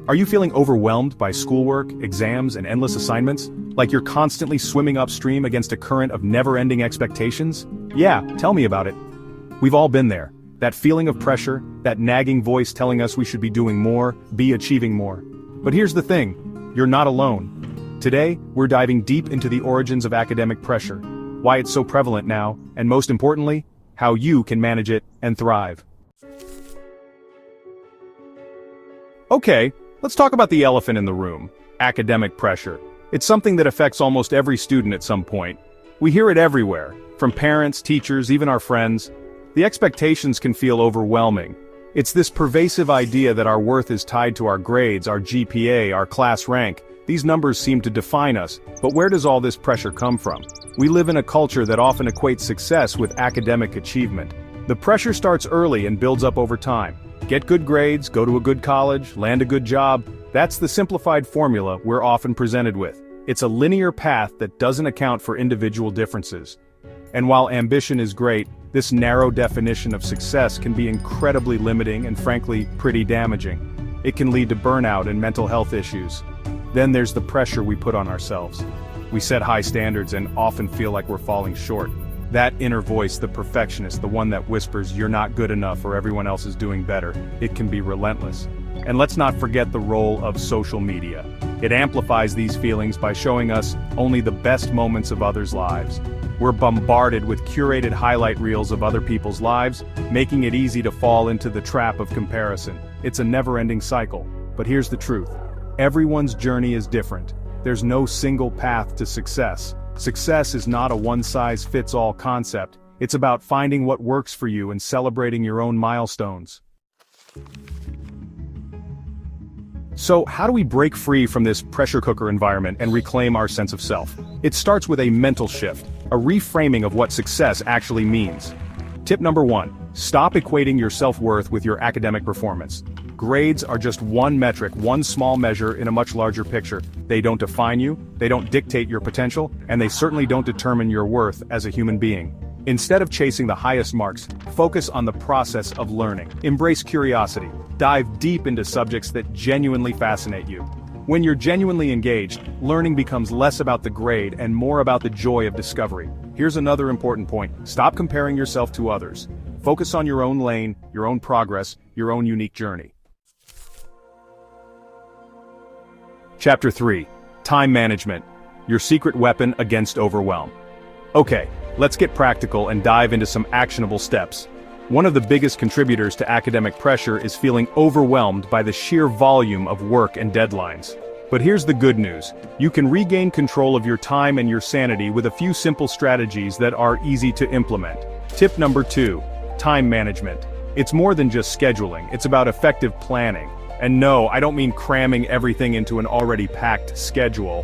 Are you feeling overwhelmed by schoolwork, exams, and endless assignments? Like you're constantly swimming upstream against a current of never-ending expectations? Yeah, tell me about it. We've all been there. That feeling of pressure, that nagging voice telling us we should be doing more, be achieving more. But here's the thing, you're not alone. Today, we're diving deep into the origins of academic pressure, why it's so prevalent now, and most importantly, how you can manage it and thrive. Okay, let's talk about the elephant in the room, academic pressure. It's something that affects almost every student at some point. We hear it everywhere, from parents, teachers, even our friends. The expectations can feel overwhelming. It's this pervasive idea that our worth is tied to our grades, our GPA, our class rank. These numbers seem to define us, but where does all this pressure come from? We live in a culture that often equates success with academic achievement. The pressure starts early and builds up over time. Get good grades, go to a good college, land a good job. That's the simplified formula we're often presented with. It's a linear path that doesn't account for individual differences. And while ambition is great, this narrow definition of success can be incredibly limiting and frankly, pretty damaging. It can lead to burnout and mental health issues. Then there's the pressure we put on ourselves. We set high standards and often feel like we're falling short. That inner voice, the perfectionist, the one that whispers you're not good enough or everyone else is doing better, it can be relentless. And let's not forget the role of social media. It amplifies these feelings by showing us only the best moments of others' lives. We're bombarded with curated highlight reels of other people's lives, making it easy to fall into the trap of comparison. It's a never-ending cycle. But here's the truth. Everyone's journey is different. There's no single path to success. Success is not a one-size-fits-all concept. It's about finding what works for you and celebrating your own milestones. So, how do we break free from this pressure cooker environment and reclaim our sense of self? It starts with a mental shift, a reframing of what success actually means. Tip number 1, stop equating your self-worth with your academic performance. Grades are just one metric, one small measure in a much larger picture. They don't define you, they don't dictate your potential, and they certainly don't determine your worth as a human being. Instead of chasing the highest marks, focus on the process of learning. Embrace curiosity. Dive deep into subjects that genuinely fascinate you. When you're genuinely engaged, learning becomes less about the grade and more about the joy of discovery. Here's another important point. Stop comparing yourself to others. Focus on your own lane, your own progress, your own unique journey. Chapter 3. Time Management. Your secret weapon against overwhelm. Okay, let's get practical and dive into some actionable steps. One of the biggest contributors to academic pressure is feeling overwhelmed by the sheer volume of work and deadlines. But here's the good news. You can regain control of your time and your sanity with a few simple strategies that are easy to implement. Tip number 2. Time management. It's more than just scheduling, it's about effective planning. And no, I don't mean cramming everything into an already packed schedule.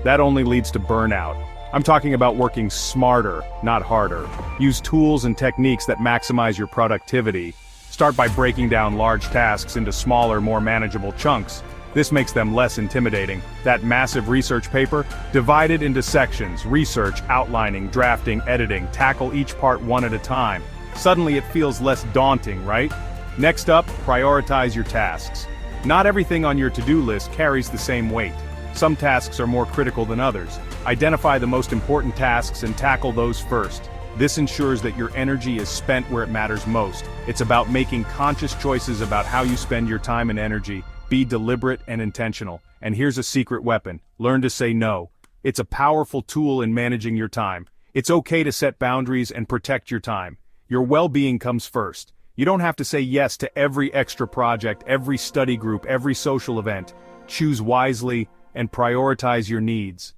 That only leads to burnout. I'm talking about working smarter, not harder. Use tools and techniques that maximize your productivity. Start by breaking down large tasks into smaller, more manageable chunks. This makes them less intimidating. That massive research paper, divide it into sections: research, outlining, drafting, editing. Tackle each part one at a time. Suddenly it feels less daunting, right? Next up, prioritize your tasks. Not everything on your to-do list carries the same weight. Some tasks are more critical than others. Identify the most important tasks and tackle those first. This ensures that your energy is spent where it matters most. It's about making conscious choices about how you spend your time and energy. Be deliberate and intentional. And here's a secret weapon. Learn to say no. It's a powerful tool in managing your time. It's okay to set boundaries and protect your time. Your well-being comes first. You don't have to say yes to every extra project, every study group, every social event. Choose wisely and prioritize your needs.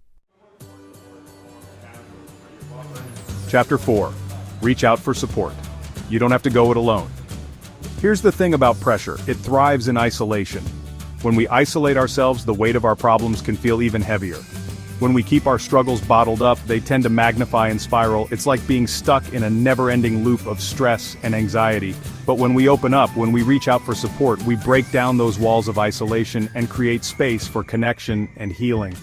Chapter 4. Reach out for support. You don't have to go it alone. Here's the thing about pressure. It thrives in isolation. When we isolate ourselves, the weight of our problems can feel even heavier. When we keep our struggles bottled up, they tend to magnify and spiral. It's like being stuck in a never-ending loop of stress and anxiety. But when we open up, when we reach out for support, we break down those walls of isolation and create space for connection and healing.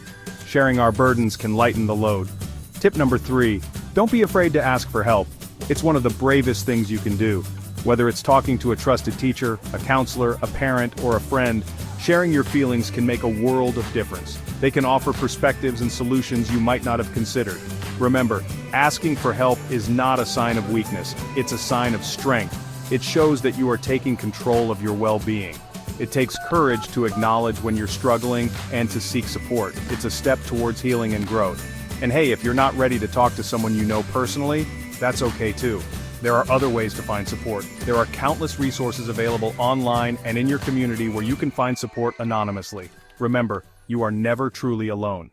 Sharing our burdens can lighten the load. Tip number 3, don't be afraid to ask for help. It's one of the bravest things you can do. Whether it's talking to a trusted teacher, a counselor, a parent, or a friend, sharing your feelings can make a world of difference. They can offer perspectives and solutions you might not have considered. Remember, asking for help is not a sign of weakness, it's a sign of strength. It shows that you are taking control of your well-being. It takes courage to acknowledge when you're struggling and to seek support. It's a step towards healing and growth. And hey, if you're not ready to talk to someone you know personally, that's okay too. There are other ways to find support. There are countless resources available online and in your community where you can find support anonymously. Remember, you are never truly alone.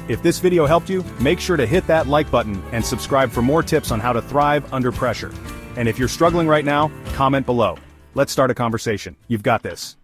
If this video helped you, make sure to hit that like button and subscribe for more tips on how to thrive under pressure. And if you're struggling right now, comment below. Let's start a conversation. You've got this.